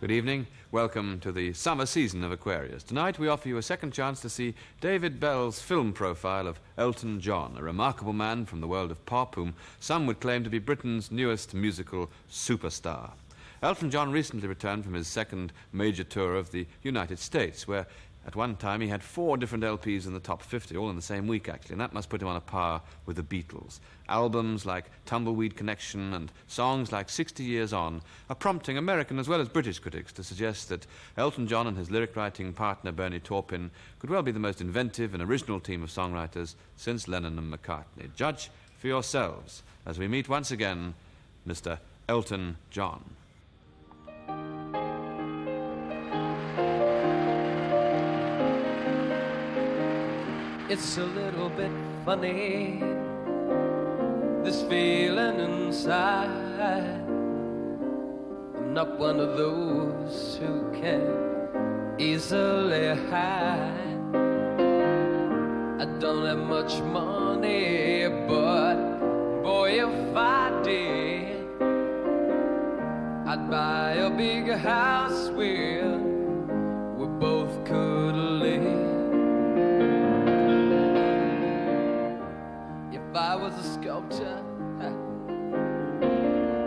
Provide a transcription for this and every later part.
Good evening. Welcome to the summer season of Aquarius. Tonight we offer you a second chance to see David Bell's film profile of Elton John, a remarkable man from the world of pop whom some would claim to be Britain's newest musical superstar. Elton John recently returned from his second major tour of the United States, where at one time he had 4 different LPs in the top 50, all in the same week actually, and that must put him on a par with the Beatles. Albums like Tumbleweed Connection and songs like 60 Years On are prompting American as well as British critics to suggest that Elton John and his lyric-writing partner Bernie Taupin could well be the most inventive and original team of songwriters since Lennon and McCartney. Judge for yourselves as we meet once again Mr. Elton John. It's a little bit funny, this feeling inside. I'm not one of those who can easily hide. I don't have much money, but boy, if I did, I'd buy a big house where we both could live. If I was a sculptor,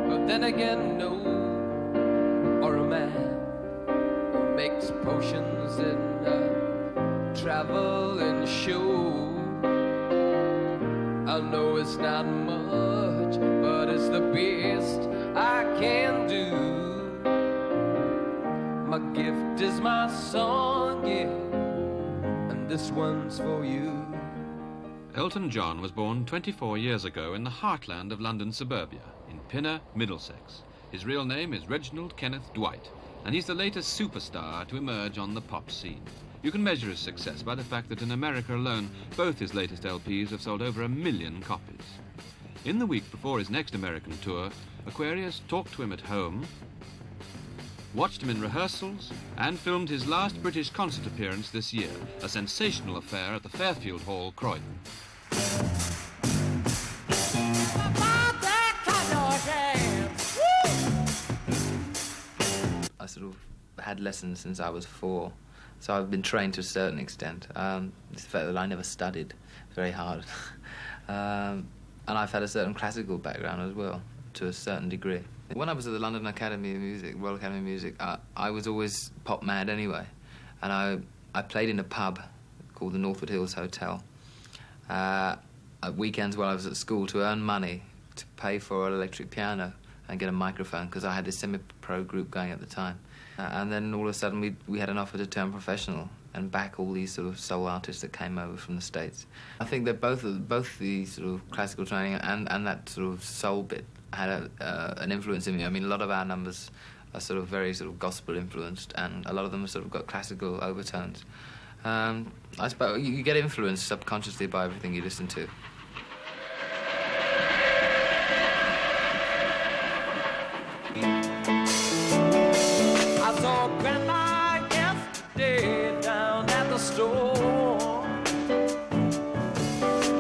but then again, no, or a man who makes potions and traveling show. I know it's not much, but it's the best I can do. My gift is my song, yeah, and this one's for you. Elton John was born 24 years ago in the heartland of London suburbia, in Pinner, Middlesex. His real name is Reginald Kenneth Dwight, and he's the latest superstar to emerge on the pop scene. You can measure his success by the fact that in America alone, both his latest LPs have sold over 1 million copies. In the week before his next American tour, Aquarius talked to him at home, watched him in rehearsals, and filmed his last British concert appearance this year, a sensational affair at the Fairfield Hall, Croydon. I sort of had lessons since I was 4, so I've been trained to a certain extent. It's the fact that I never studied very hard. And I've had a certain classical background as well, to a certain degree. When I was at the London Academy of Music, Royal Academy of Music, I was always pop mad anyway. And I played in a pub called the Northwood Hills Hotel at weekends while I was at school to earn money to pay for an electric piano and get a microphone, because I had this semi-pro group going at the time. And then all of a sudden we had an offer to turn professional and back all these sort of soul artists that came over from the States. I think that both the sort of classical training and that sort of soul bit had an influence in me. I mean, a lot of our numbers are sort of very sort of gospel influenced, and a lot of them have sort of got classical overtones. I suppose you get influenced subconsciously by everything you listen to. I saw Grandma yesterday down at the store,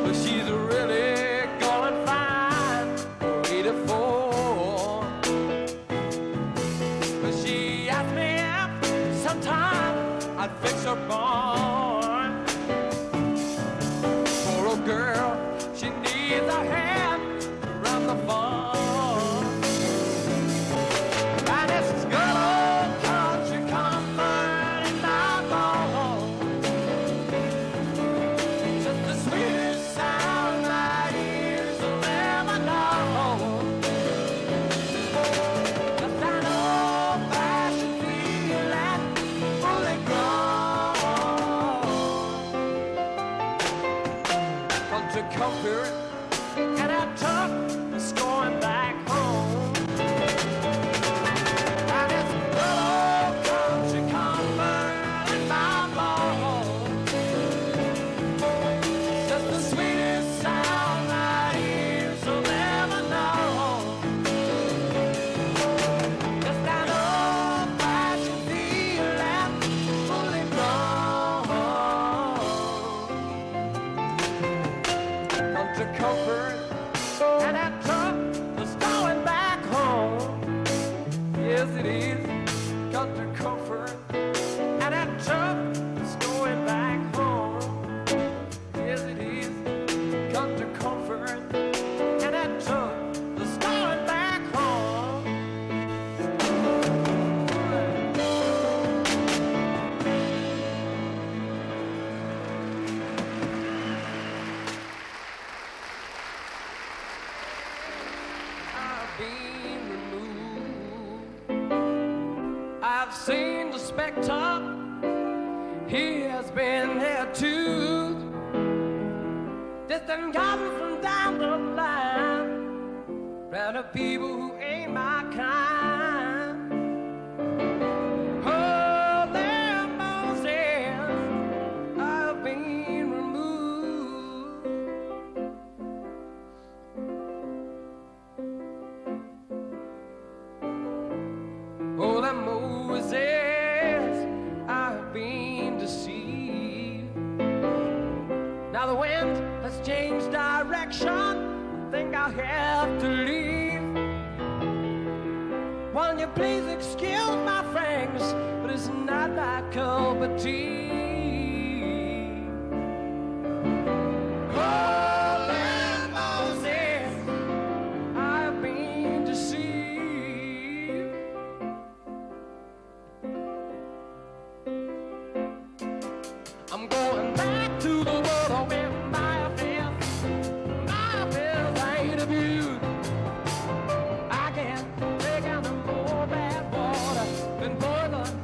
but she's really going fine for 84. But she asked me if sometime I'd fix her barn for a girl. She needs a hand around the farm. come to comfort, and that truck is going back home. Yes, it is, come to comfort, and that truck is going back home. I've been removed. I've seen the spectre. He has been there too. Distant gotten from down the line. Round of people who ain't my kind. Holy Moses, I've been removed. Holy Moses, I've been deceived. Now the wind has changed direction. I think I'll have to leave. Won't you please excuse my frankness, but it's not my cup of tea. Holy Moses, I've been deceived. I'm going back to the water where my affairs ain't abused. I can't take out no more bad water than boiling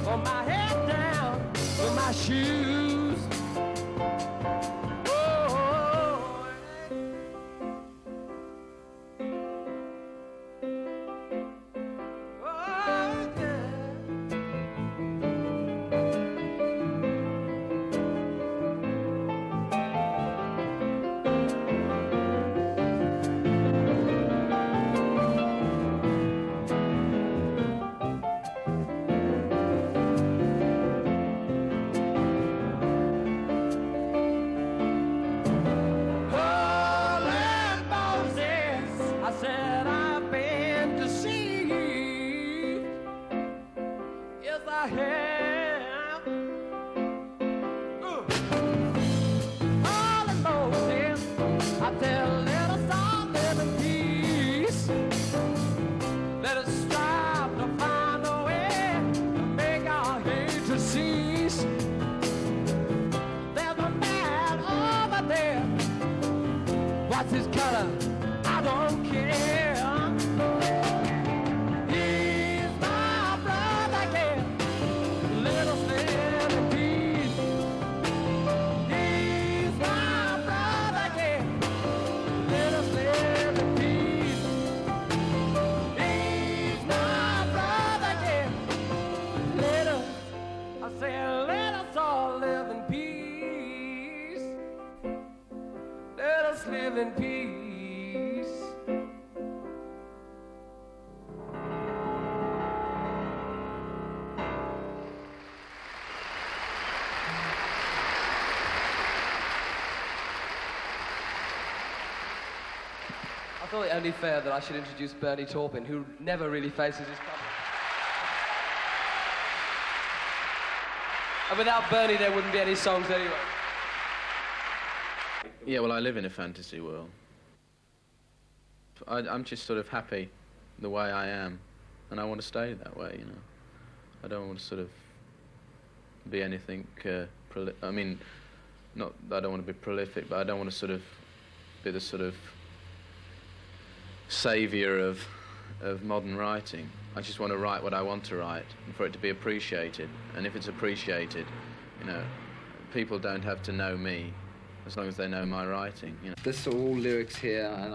from my head down to my shoes. Oh, yeah. Holy Moses, I said I've been deceived. Yes, I have. Holy Moses, I tell, let us all live in peace. Let us strive to find a way to make our hatred cease. There's a man over there. What's his color? I don't care. He's my brother, yeah. Let us live in peace. He's my brother, yeah. Let us live in peace. He's my brother, yeah. Let us, I said, let us all live in peace. Let us live in peace. I thought it only fair that I should introduce Bernie Taupin, who never really faces his public. And without Bernie, there wouldn't be any songs anyway. Yeah, well, I live in a fantasy world. I'm just sort of happy the way I am, and I want to stay that way, you know. I don't want to sort of be anything, I mean, not that I don't want to be prolific, but I don't want to sort of be the sort of saviour of modern writing. I just want to write what I want to write, and for it to be appreciated. And if it's appreciated, you know, people don't have to know me, as long as they know my writing, you know. There's sort of all lyrics here, and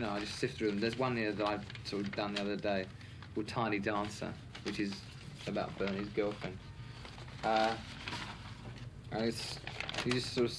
I just sift through them. There's one here that I've sort of done the other day called Tiny Dancer, which is about Bernie's girlfriend. And you just sort of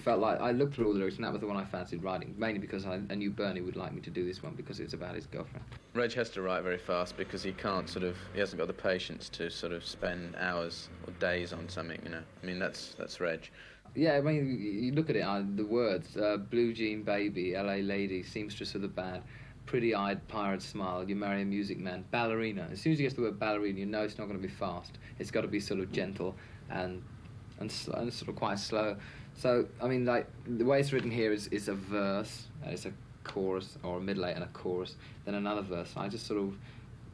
felt like I looked through all the lyrics, and that was the one I fancied writing, mainly because I knew Bernie would like me to do this one because it's about his girlfriend. Reg has to write very fast because he hasn't got the patience to sort of spend hours or days on something, you know. I mean, that's Reg. Yeah, I mean, you look at it, the words, blue jean baby, LA lady, seamstress of the bad, pretty-eyed pirate smile, you marry a music man. Ballerina. As soon as you get to the word ballerina, you know it's not going to be fast. It's got to be sort of gentle and slow, and sort of quite slow. So, I mean, like, the way it's written here is a verse, and it's a chorus, or a middle eight and a chorus, then another verse. I just sort of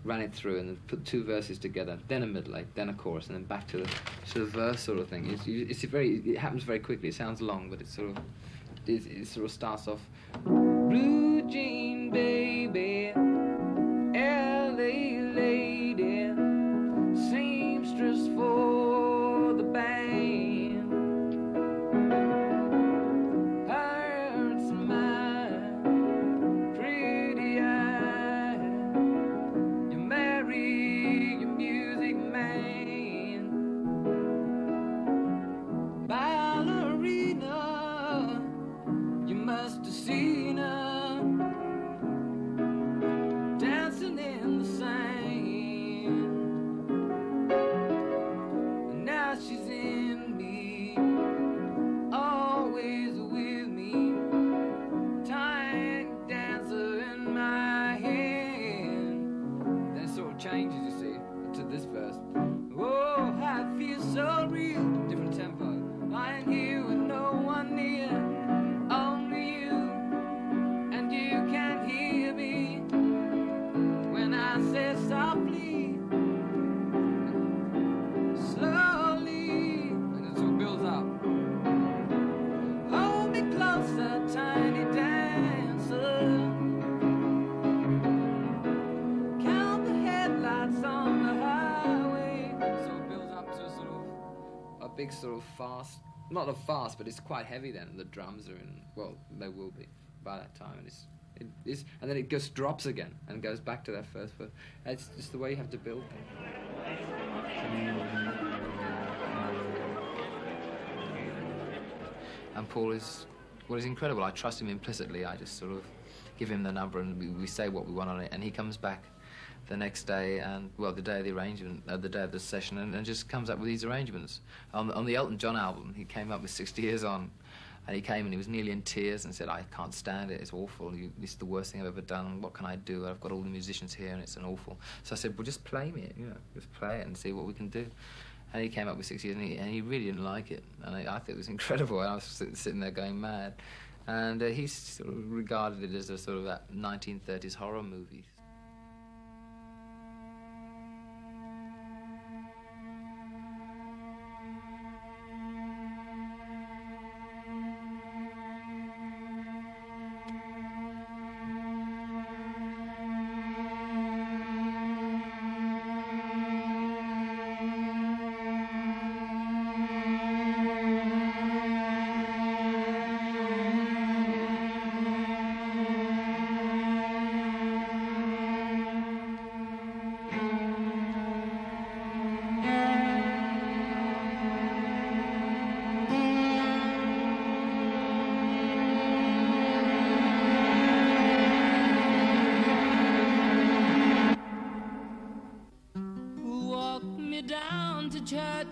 ran it through and then put two verses together, then a middle eight, then a chorus, and then back to the sort of verse sort of thing. It happens very quickly. It sounds long, but it sort of starts off, blue jean baby, LA lady, seamstress for the band, hearts mine, pretty eye, you marry your music man, ballerina, you must have seen her dancing in the sand, and now she's in me, always with me, tiny dancer in my hand. Then it sort of changes, you see, to this verse. Oh, I feel so real, different tempo. I ain't here with no one near, only you, and you can't hear me when I say softly, slowly, and it sort of builds up. Hold me closer, tiny dancer, count the headlights on the highway. So it builds up to sort of a big sort of fast, not a fast, but it's quite heavy then. The drums are in, well, they will be by that time, and and then it just drops again and goes back to that first verse. It's just the way you have to build things. And Paul is incredible. I trust him implicitly. I just sort of give him the number and we say what we want on it, and he comes back the next day, and well, the day of the arrangement, the day of the session, and just comes up with these arrangements. On the Elton John album, he came up with 60 Years On, and he came and he was nearly in tears and said, I can't stand it, it's awful, this is the worst thing I've ever done, what can I do? I've got all the musicians here and it's an awful. So I said, well, just play me it, just play it and see what we can do. And he came up with 60 Years, and he really didn't like it, and I thought it was incredible, and I was sitting there going mad. And he sort of regarded it as a sort of that 1930s horror movie.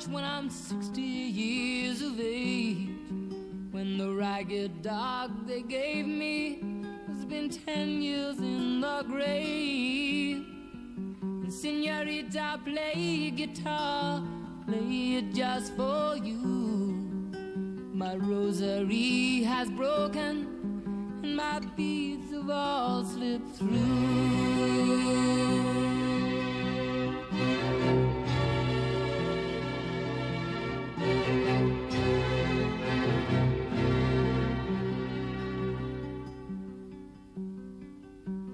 When I'm 60 years of age, when the ragged dog they gave me has been 10 years in the grave. And senorita, play guitar, play it just for you. My rosary has broken and my beads have all slipped through.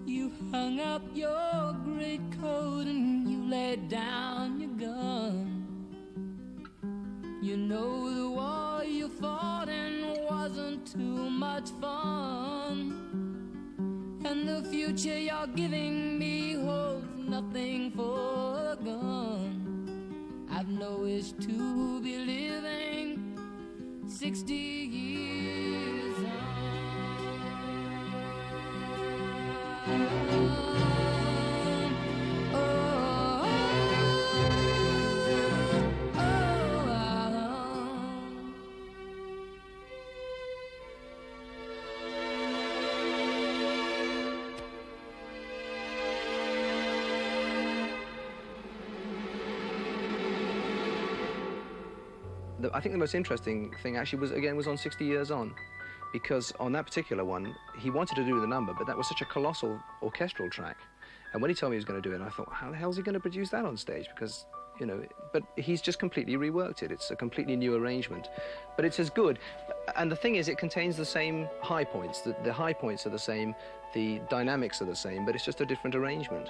You hung up your great coat and you laid down your gun. You know the war you fought in wasn't too much fun, and the future you're giving me holds nothing for a gun. I've no wish to be living 60 years on. I think the most interesting thing actually was on 60 Years On, because on that particular one, he wanted to do the number, but that was such a colossal orchestral track. And when he told me he was going to do it, I thought, how the hell is he going to produce that on stage? Because, you know, but he's just completely reworked it. It's a completely new arrangement. But it's as good. And the thing is, it contains the same high points. The high points are the same, the dynamics are the same, but it's just a different arrangement.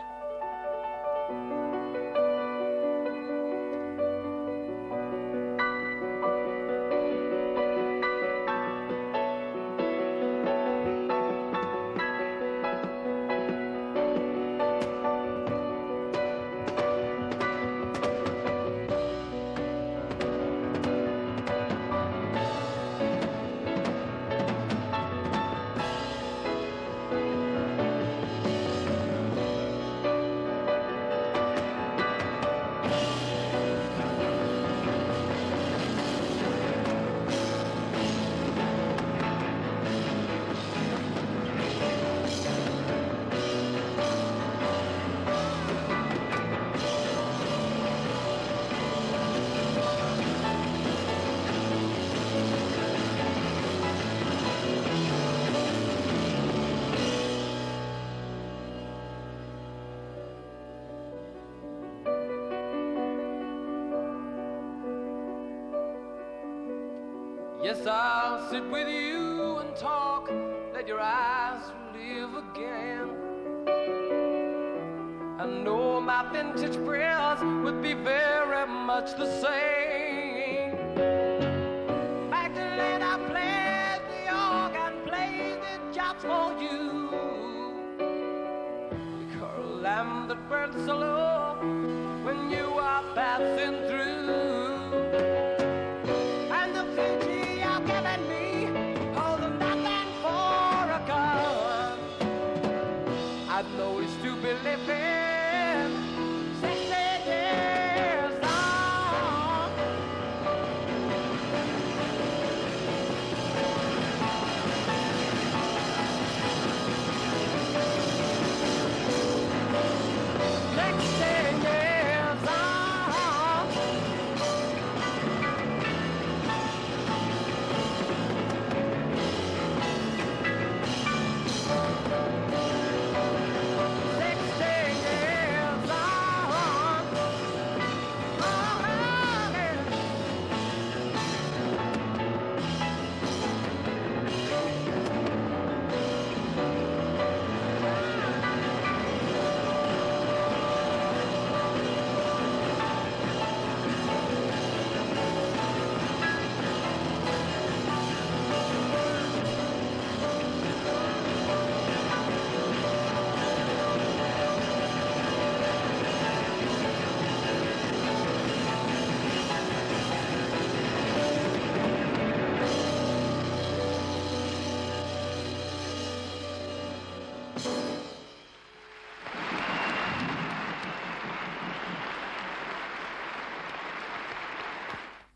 Yes, I'll sit with you and talk, let your eyes live again. I know my vintage prayers would be very much the same. Back then I played the organ, played the jobs for you. The curl lamb that burned so low when you are passing through. I'd know it's to be living 60 years on.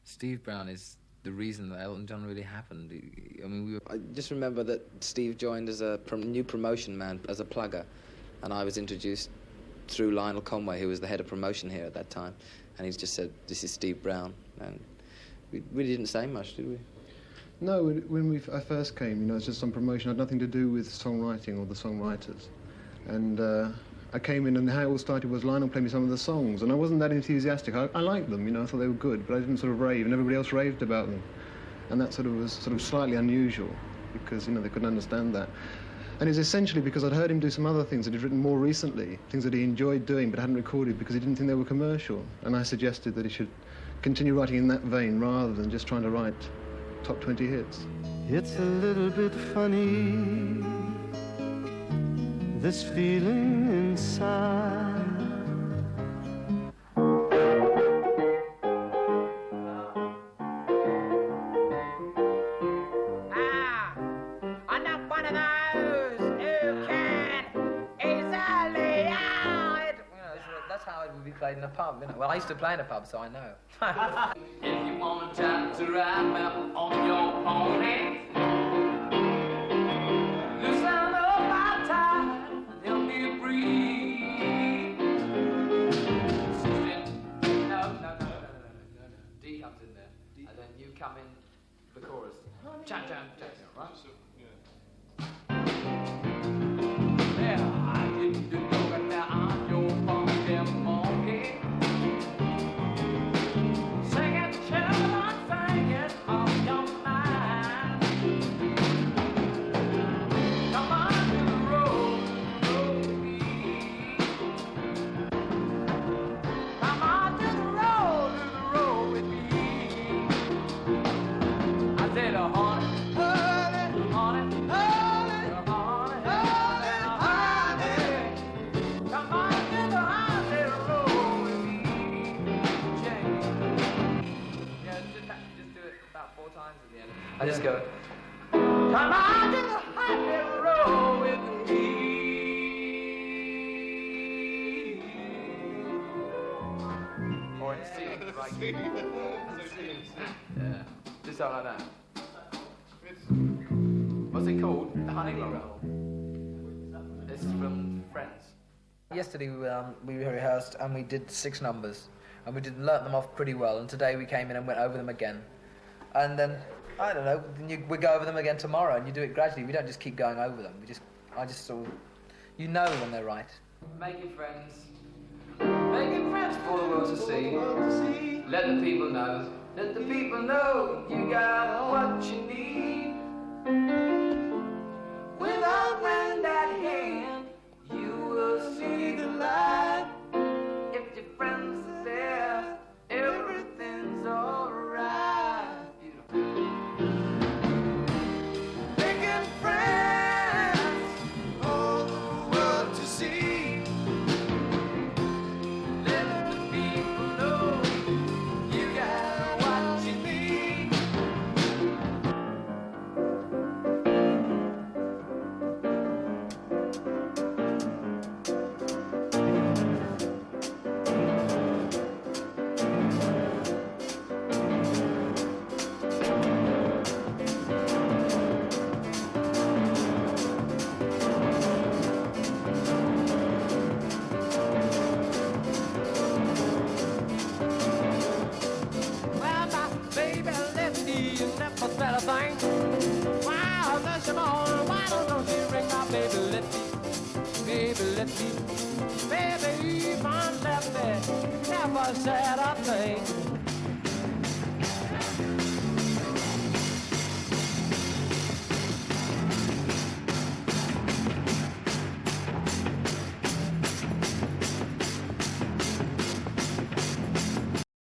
Steve Brown is the reason that Elton John really happened. I mean, I just remember that Steve joined as a new promotion man, as a plugger, and I was introduced through Lionel Conway, who was the head of promotion here at that time, and he just said, "This is Steve Brown," and we really didn't say much, did we? No, when I first came, you know, it's just some promotion. It had nothing to do with songwriting or the songwriters, and I came in, and how it all started was Lionel played me some of the songs, and I wasn't that enthusiastic. I liked them, you know, I thought they were good, but I didn't sort of rave, and everybody else raved about them. And that sort of was sort of slightly unusual, because, you know, they couldn't understand that. And it's essentially because I'd heard him do some other things that he'd written more recently, things that he enjoyed doing but hadn't recorded because he didn't think they were commercial. And I suggested that he should continue writing in that vein rather than just trying to write top 20 hits. It's a little bit funny, this feeling inside. I'm not one of those who can easily out. That's how it would be played in a pub, you know. Well, I used to play in a pub, so I know. If you want time to ride me on your pony, loosen up my tie and help me breathe. No. D comes in there. And then jam, right? Yeah, I didn't do yoga now on your funky monkey. Singing children, singing of your mind. Come on to the road with me. Come on to the road with me. I said, honey, honey, honey, honey, honey, honey. Come on to the honey road with me, Jane. Yeah, just do it about 4 times at the end. I just go, come on to the honey road with me. Or in C, right? Yeah, just something like that. What's it called? The honey roll. This is from Friends. Yesterday we rehearsed and we did 6 numbers and we learnt them off pretty well, and today we came in and went over them again. And then, I don't know, we go over them again tomorrow, and you do it gradually. We don't just keep going over them. I just sort of, you know when they're right. Making friends. Making friends for the world to see. Let the people know. Let the people know you got what you need. Without lend that hand, you will see the light. If your friends are there, everything's alright. Making friends, all the world to see. Let the people know you got what you need. Well, my baby left me and left a better thing. Wow, that's your morning. Why don't you ring my baby left me? Baby left me. Baby, even left me. Never said a thing.